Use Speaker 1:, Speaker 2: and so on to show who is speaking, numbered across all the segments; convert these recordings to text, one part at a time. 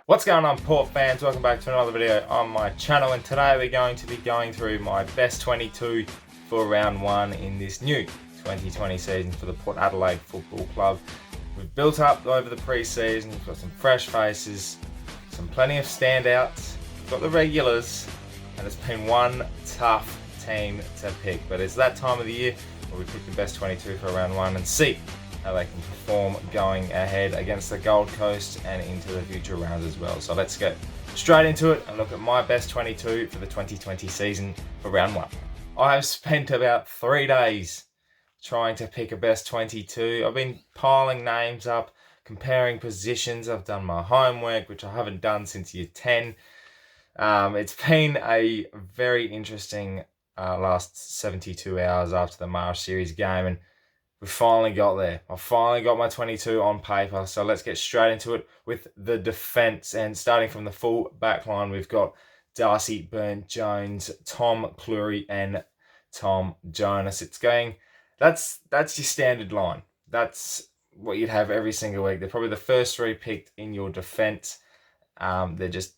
Speaker 1: What's going on, Port fans? Welcome back to another video on my channel, and today we're going to be going through my best 22 for round 1 in this new 2020 season for the Port Adelaide Football Club. We've built up over the pre-season, we've got some fresh faces, plenty of standouts, we've got the regulars, and it's been one tough team to pick. But it's that time of the year where we pick the best 22 for round 1 and see how they can perform going ahead against the Gold Coast and into the future rounds as well. So let's get straight into it and look at my best 22 for the 2020 season for round 1. I have spent about 3 days trying to pick a best 22. I've been piling names up, comparing positions. I've done my homework, which I haven't done since year 10. It's been a very interesting last 72 hours after the Marsh Series game, and we finally got there. I finally got my 22 on paper, so let's get straight into it with the defence. And starting from the full back line, we've got Darcy, Burnt-Jones, Tom Cleary, and Tom Jonas. That's your standard line. That's what you'd have every single week. They're probably the first 3 picked in your defence. They're just,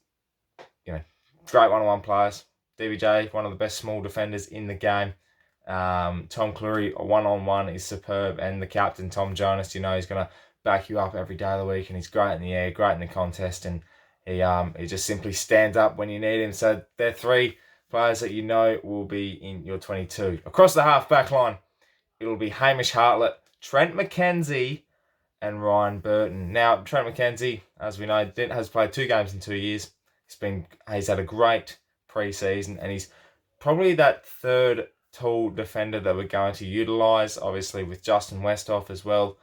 Speaker 1: great one-on-one players. DBJ, one of the best small defenders in the game. Tom Cleary, one-on-one is superb, and the captain, Tom Jonas, he's going to back you up every day of the week, and he's great in the air, great in the contest, and he just simply stands up when you need him. So they're 3 players that will be in your 22. Across the half-back line, it'll be Hamish Hartlett, Trent McKenzie, and Ryan Burton. Now, Trent McKenzie, as we know, has played 2 games in 2 years. He's had a great pre-season, and he's probably that third tall defender that we're going to utilise, obviously with Justin Westhoff as well,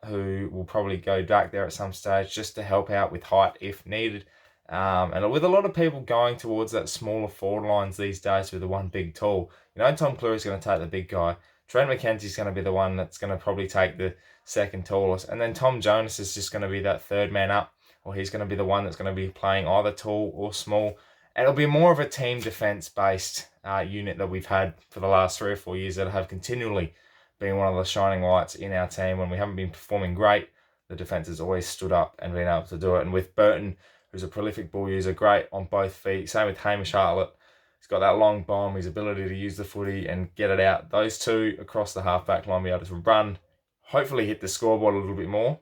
Speaker 1: who will probably go back there at some stage just to help out with height if needed. And with a lot of people going towards that smaller forward lines these days with the one big tall, Tom Cleary's going to take the big guy. Trent McKenzie's going to be the one that's going to probably take the second tallest. And then Tom Jonas is just going to be that third man up, or he's going to be the one that's going to be playing either tall or small. And it'll be more of a team defence-based unit that we've had for the last 3 or 4 years that have continually been one of the shining lights in our team. When we haven't been performing great, the defence has always stood up and been able to do it. And with Burton, who's a prolific ball user, great on both feet. Same with Hamish Hartlett. He's got that long bomb, his ability to use the footy and get it out. Those 2 across the half-back line will be able to run, hopefully hit the scoreboard a little bit more.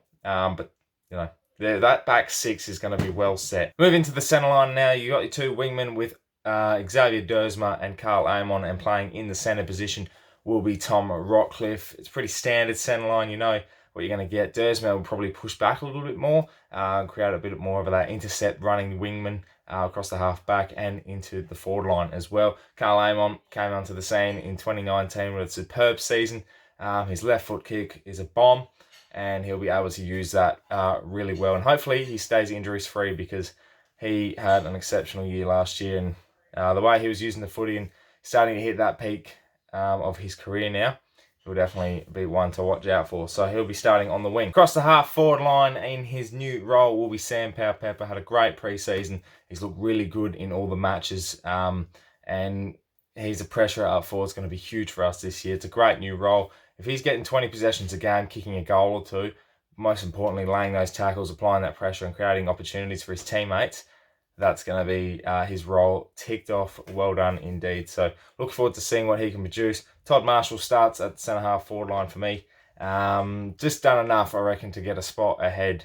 Speaker 1: That back 6 is going to be well set. Moving to the centre line now, you got your 2 wingmen with Xavier Dersma and Carl Amon, and playing in the centre position will be Tom Rockcliffe. It's pretty standard centre line. You know what you're going to get. Dersma will probably push back a little bit more, create a bit more of that intercept running wingman across the half-back and into the forward line as well. Carl Amon came onto the scene in 2019 with a superb season. His left foot kick is a bomb, and he'll be able to use that really well. And hopefully he stays injuries free, because he had an exceptional year last year. And the way he was using the footy and starting to hit that peak of his career now, he'll definitely be one to watch out for. So he'll be starting on the wing. Across the half-forward line in his new role will be Sam Powell-Pepper. Had a great pre-season. He's looked really good in all the matches. And he's a pressure up forward. It's going to be huge for us this year. It's a great new role. If he's getting 20 possessions a game, kicking a goal or 2, most importantly, laying those tackles, applying that pressure and creating opportunities for his teammates, that's going to be his role ticked off. Well done indeed. So look forward to seeing what he can produce. Todd Marshall starts at the centre-half forward line for me. Just done enough, I reckon, to get a spot ahead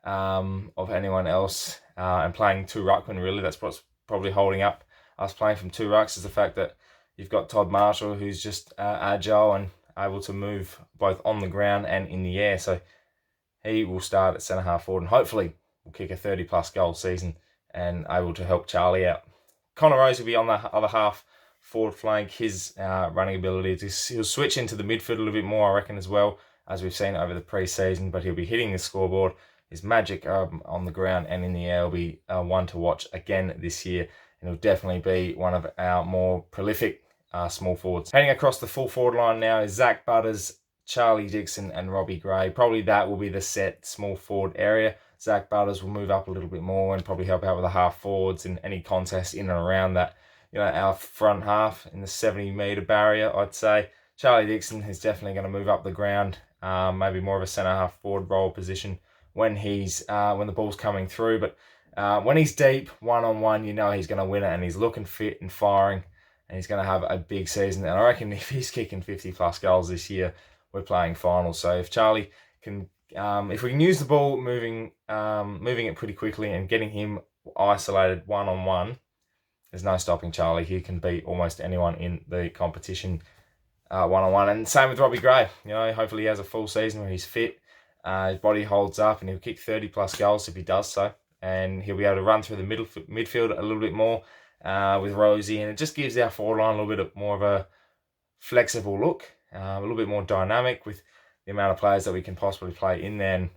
Speaker 1: of anyone else. And playing 2 ruckmen, really, that's what's probably holding up us playing from 2 rucks, is the fact that you've got Todd Marshall, who's just agile and able to move both on the ground and in the air. So he will start at centre-half forward and hopefully will kick a 30-plus goal season and able to help Charlie out. Connor Rose will be on the other half forward flank. His running ability, he'll switch into the midfield a little bit more, I reckon, as well, as we've seen over the pre-season, but he'll be hitting the scoreboard. His magic on the ground and in the air will be one to watch again this year, and he'll definitely be one of our more prolific small forwards. Heading across the full forward line now is Zach Butters, Charlie Dixon, and Robbie Gray. Probably that will be the set small forward area. Zach Butters will move up a little bit more and probably help out with the half forwards in any contest in and around that, our front half in the 70-metre barrier, I'd say. Charlie Dixon is definitely going to move up the ground, maybe more of a centre half forward role position when the ball's coming through. But when he's deep, one-on-one, you know he's going to win it, and he's looking fit and firing, and he's going to have a big season. And I reckon if he's kicking 50-plus goals this year, we're playing finals. So if Charlie can, if we can use the ball moving it pretty quickly and getting him isolated one-on-one, there's no stopping Charlie. He can beat almost anyone in the competition one-on-one. And same with Robbie Gray. You know, hopefully he has a full season where he's fit, his body holds up, and he'll kick 30-plus goals if he does so. And he'll be able to run through the midfield a little bit more with Rosie. And it just gives our forward line a little bit more of a flexible look, a little bit more dynamic with the amount of players that we can possibly play in there. And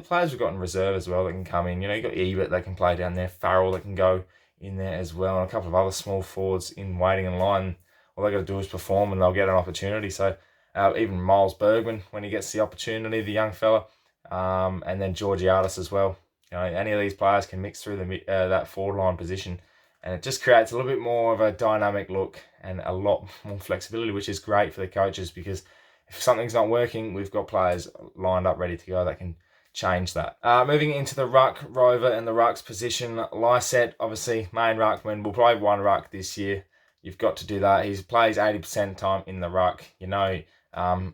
Speaker 1: players we've got in reserve as well that can come in. You know, you've got Ebert that can play down there, Farrell that can go in there as well, and a couple of other small forwards in waiting in line. All they got to do is perform and they'll get an opportunity. So even Miles Bergman, when he gets the opportunity, the young fella, and then Georgiadis as well. You know, any of these players can mix through that forward line position, and it just creates a little bit more of a dynamic look and a lot more flexibility, which is great for the coaches, because if something's not working, we've got players lined up ready to go that can change that. Moving into the ruck, Rover and the ruck's position. Lysette, obviously, main ruckman. We'll play one ruck this year. You've got to do that. He plays 80% time in the ruck. You know,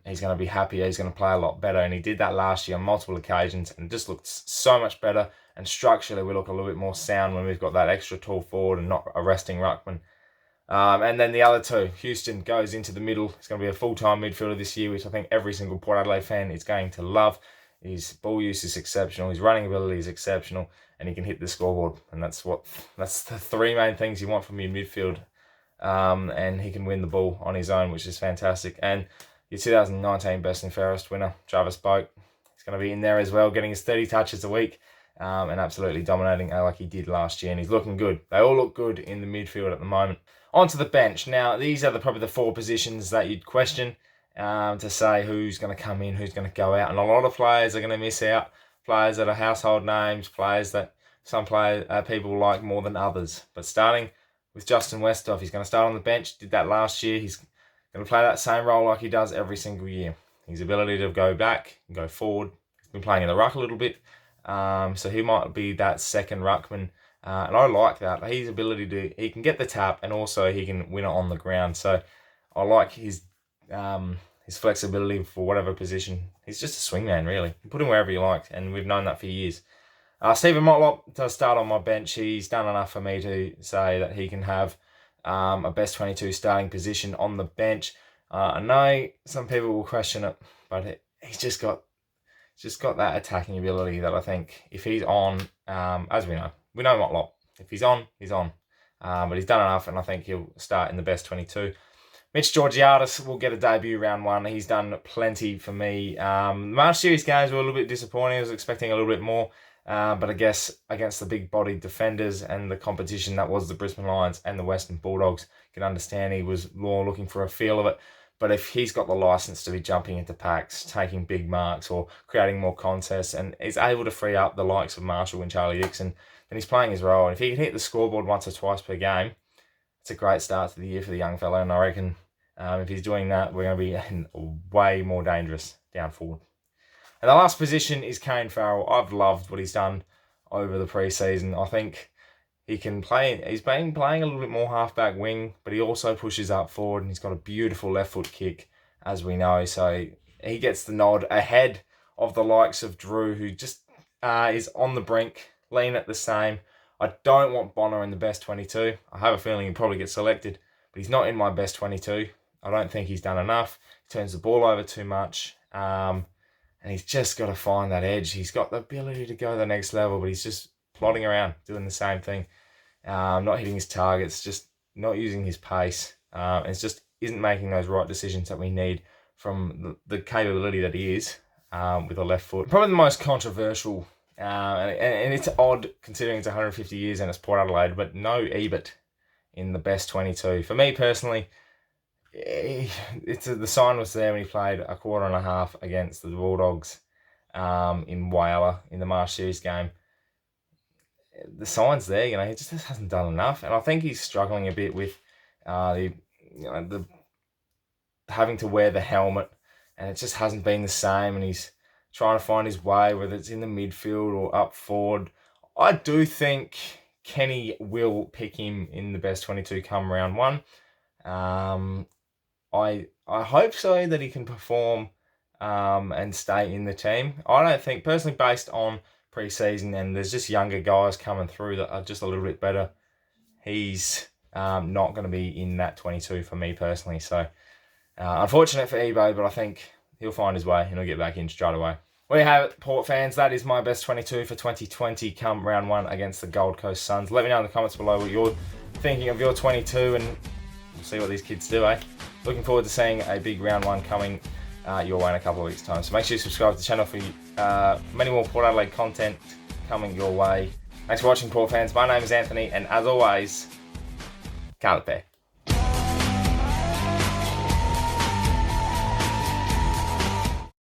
Speaker 1: he's going to be happier. He's going to play a lot better. And he did that last year on multiple occasions and just looked so much better. And structurally, we look a little bit more sound when we've got that extra tall forward and not a resting ruckman. And then the other two, Houston goes into the middle. He's going to be a full-time midfielder this year, which I think every single Port Adelaide fan is going to love. His ball use is exceptional. His running ability is exceptional. And he can hit the scoreboard. And that's the three main things you want from your midfield. And he can win the ball on his own, which is fantastic. And your 2019 Best and Fairest winner, Travis Boak, he's going to be in there as well, getting his 30 touches a week and absolutely dominating like he did last year. And he's looking good. They all look good in the midfield at the moment. Onto the bench. Now, these are probably the four positions that you'd question to say who's going to come in, who's going to go out. And a lot of players are going to miss out. Players that are household names, players that people like more than others. But starting with Justin Westhoff, he's going to start on the bench. Did that last year. He's going to play that same role like he does every single year. His ability to go back and go forward. He's been playing in the ruck a little bit. So he might be that second ruckman. And I like that. His ability he can get the tap and also he can win it on the ground. So I like his flexibility for whatever position. He's just a swingman, really. You can put him wherever you like, and we've known that for years. Stephen Motlop does start on my bench. He's done enough for me to say that he can have a best 22 starting position on the bench. I know some people will question it, but he's just got that attacking ability that I think if he's on, as we know Motlop. If he's on, he's on. But he's done enough, and I think he'll start in the best 22. Mitch Georgiadis will get a debut round one. He's done plenty for me. Last year's games were a little bit disappointing. I was expecting a little bit more. But I guess against the big-bodied defenders and the competition that was the Brisbane Lions and the Western Bulldogs, you can understand he was more looking for a feel of it. But if he's got the license to be jumping into packs, taking big marks or creating more contests, and is able to free up the likes of Marshall and Charlie Dixon, then he's playing his role. And if he can hit the scoreboard once or twice per game, it's a great start to the year for the young fella. And I reckon if he's doing that, we're going to be way more dangerous down forward. And the last position is Kane Farrell. I've loved what he's done over the pre-season. I think he can play. He's been playing a little bit more halfback wing, but he also pushes up forward, and he's got a beautiful left foot kick, as we know. So he gets the nod ahead of the likes of Drew, who just is on the brink, lean at the same. I don't want Bonner in the best 22. I have a feeling he'll probably get selected, but he's not in my best 22. I don't think he's done enough. He turns the ball over too much. And he's just got to find that edge. He's got the ability to go to the next level, but he's just plodding around, doing the same thing. Not hitting his targets, just not using his pace. And it's just isn't making those right decisions that we need from the capability that he is with a left foot. Probably the most controversial, and it's odd considering it's 150 years and it's Port Adelaide, but no Ebert in the best 22. For me personally, the sign was there when he played a quarter and a half against the Bulldogs in Whyalla in the Marsh Series game. The sign's there, he just hasn't done enough, and I think he's struggling a bit with the having to wear the helmet, and it just hasn't been the same. And he's trying to find his way, whether it's in the midfield or up forward. I do think Kenny will pick him in the best 22 come round one. I hope so, that he can perform and stay in the team. I don't think, personally, based on pre-season, and there's just younger guys coming through that are just a little bit better, he's not going to be in that 22 for me personally. So unfortunate for eBay, but I think he'll find his way and he'll get back in straight away. There you have it, Port fans. That is my best 22 for 2020 come round one against the Gold Coast Suns. Let me know in the comments below what you're thinking of your 22, and we'll see what these kids do, eh? Looking forward to seeing a big round one coming your way in a couple of weeks' time. So make sure you subscribe to the channel for many more Port Adelaide content coming your way. Thanks for watching, Port fans. My name is Anthony, and as always, ThePear.